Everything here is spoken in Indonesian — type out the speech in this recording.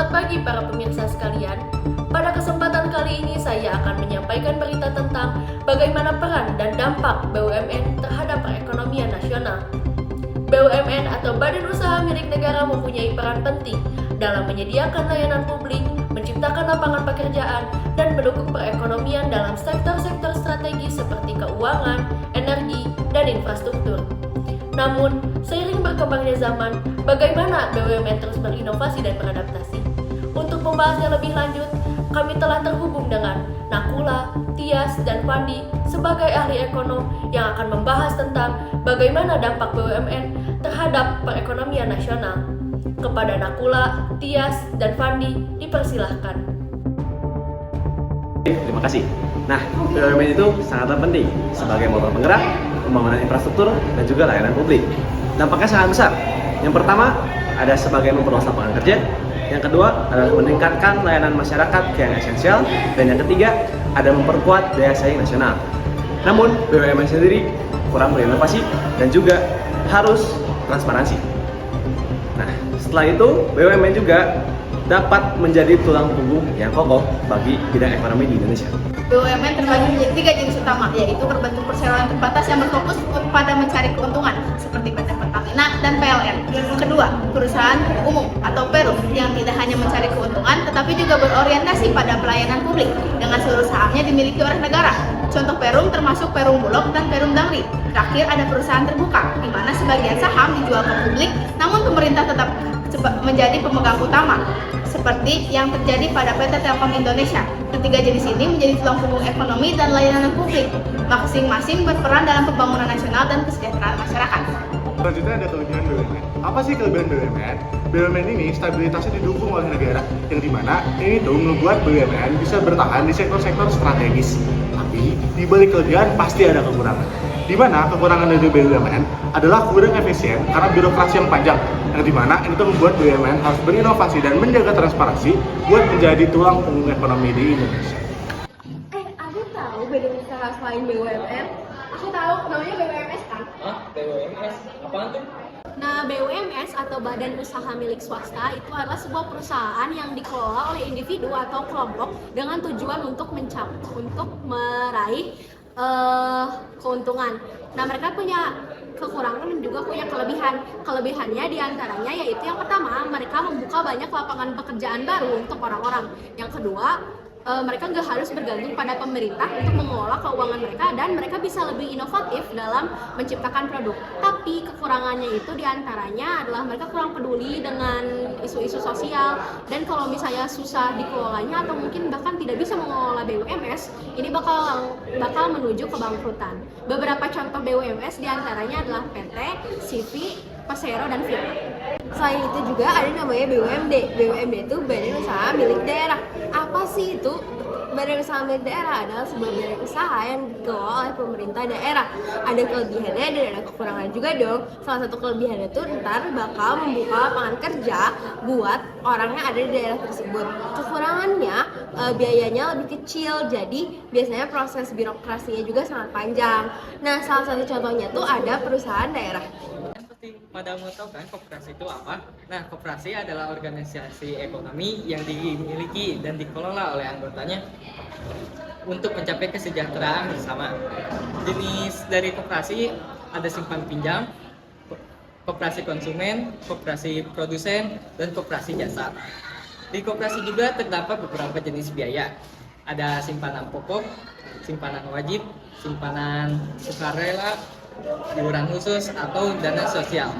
Selamat pagi para pemirsa sekalian. Pada kesempatan kali ini saya akan menyampaikan berita tentang bagaimana peran dan dampak BUMN terhadap perekonomian nasional. BUMN atau Badan Usaha Milik Negara mempunyai peran penting dalam menyediakan layanan publik, menciptakan lapangan pekerjaan, dan mendukung perekonomian dalam sektor-sektor strategis seperti keuangan, energi, dan infrastruktur. Namun, seiring berkembangnya zaman, bagaimana BUMN terus berinovasi dan beradaptasi? Untuk membahasnya lebih lanjut, kami telah terhubung dengan Nakula, Tias, dan Fandi sebagai ahli ekonom yang akan membahas tentang bagaimana dampak BUMN terhadap perekonomian nasional. Kepada Nakula, Tias, dan Fandi dipersilahkan. Terima kasih. Nah, BUMN itu sangatlah penting sebagai motor penggerak pembangunan infrastruktur dan juga layanan publik. Dampaknya sangat besar. Yang pertama, ada sebagai memperluas lapangan kerja. Yang kedua, adalah meningkatkan layanan masyarakat yang esensial. Dan yang ketiga, ada memperkuat daya saing nasional. Namun, BUMN sendiri kurang berinovasi dan juga harus transparansi. Nah, setelah itu, BUMN juga dapat menjadi tulang punggung yang kokoh bagi bidang ekonomi di Indonesia. BUMN terbagi menjadi 3 jenis utama, yaitu berbentuk perseroan terbatas yang berfokus pada mencari keuntungan, seperti PT Pertamina dan PLN. Kedua, perusahaan umum atau Perum yang tidak hanya mencari keuntungan, tetapi juga berorientasi pada pelayanan publik dengan seluruh sahamnya dimiliki oleh negara. Contoh Perum termasuk Perum Bulog dan Perum Damri. Terakhir ada perusahaan terbuka, di mana sebagian saham dijual ke publik, namun pemerintah tetap menjadi pemegang utama, seperti yang terjadi pada PT Telkom Indonesia. Ketiga jenis ini menjadi tulang punggung ekonomi dan layanan publik, masing-masing berperan dalam pembangunan nasional dan kesejahteraan masyarakat. Selanjutnya ada kelebihan BUMN. Apa sih kelebihan BUMN? BUMN ini stabilitasnya didukung oleh negara, yang dimana ini tuh membuat BUMN bisa bertahan di sektor-sektor strategis. Tapi di balik kelebihan pasti ada kekurangan. Di mana kekurangan dari BUMN adalah kurang efisien karena birokrasi yang panjang, yang dimana ini tuh membuat BUMN harus berinovasi dan menjaga transparansi buat menjadi tulang punggung ekonomi di Indonesia. Aku tahu badan usaha selain BUMN. Aku tahu namanya BUMS kan? Hah? BUMS? Apaan tuh? Nah, BUMS atau Badan Usaha Milik Swasta itu adalah sebuah perusahaan yang dikelola oleh individu atau kelompok dengan tujuan untuk meraih keuntungan. Nah, mereka punya kekurangan dan juga punya kelebihan. Kelebihannya diantaranya yaitu yang pertama, mereka membuka banyak lapangan pekerjaan baru untuk orang-orang. Yang kedua, mereka nggak harus bergantung pada pemerintah untuk mengelola keuangan mereka, dan mereka bisa lebih inovatif dalam menciptakan produk. Tapi kekurangannya itu diantaranya adalah mereka kurang peduli dengan isu-isu sosial, dan kalau misalnya susah dikelolanya atau mungkin bahkan tidak bisa mengelola BUMS, ini bakal menuju kebangkrutan. Beberapa contoh BUMS diantaranya adalah PT, CV, Persero, dan Firma. Selain itu juga ada namanya BUMD. BUMD itu Badan Usaha Milik Daerah. Apa sih itu? Badan Usaha Milik Daerah adalah sebuah badan usaha yang dikelola oleh pemerintah daerah. Ada kelebihannya dan ada kekurangan juga dong. Salah satu kelebihannya itu ntar bakal membuka lapangan kerja buat orang yang ada di daerah tersebut. Kekurangannya biayanya lebih kecil, jadi biasanya proses birokrasinya juga sangat panjang. Nah, salah satu contohnya tuh ada perusahaan daerah. Pada mau tahu kan koperasi itu apa? Nah, koperasi adalah organisasi ekonomi yang dimiliki dan dikelola oleh anggotanya untuk mencapai kesejahteraan bersama. Jenis dari koperasi ada simpan pinjam, koperasi konsumen, koperasi produsen, dan koperasi jasa. Di koperasi juga terdapat beberapa jenis biaya. Ada simpanan pokok, simpanan wajib, simpanan sukarela, iuran khusus, atau dana sosial.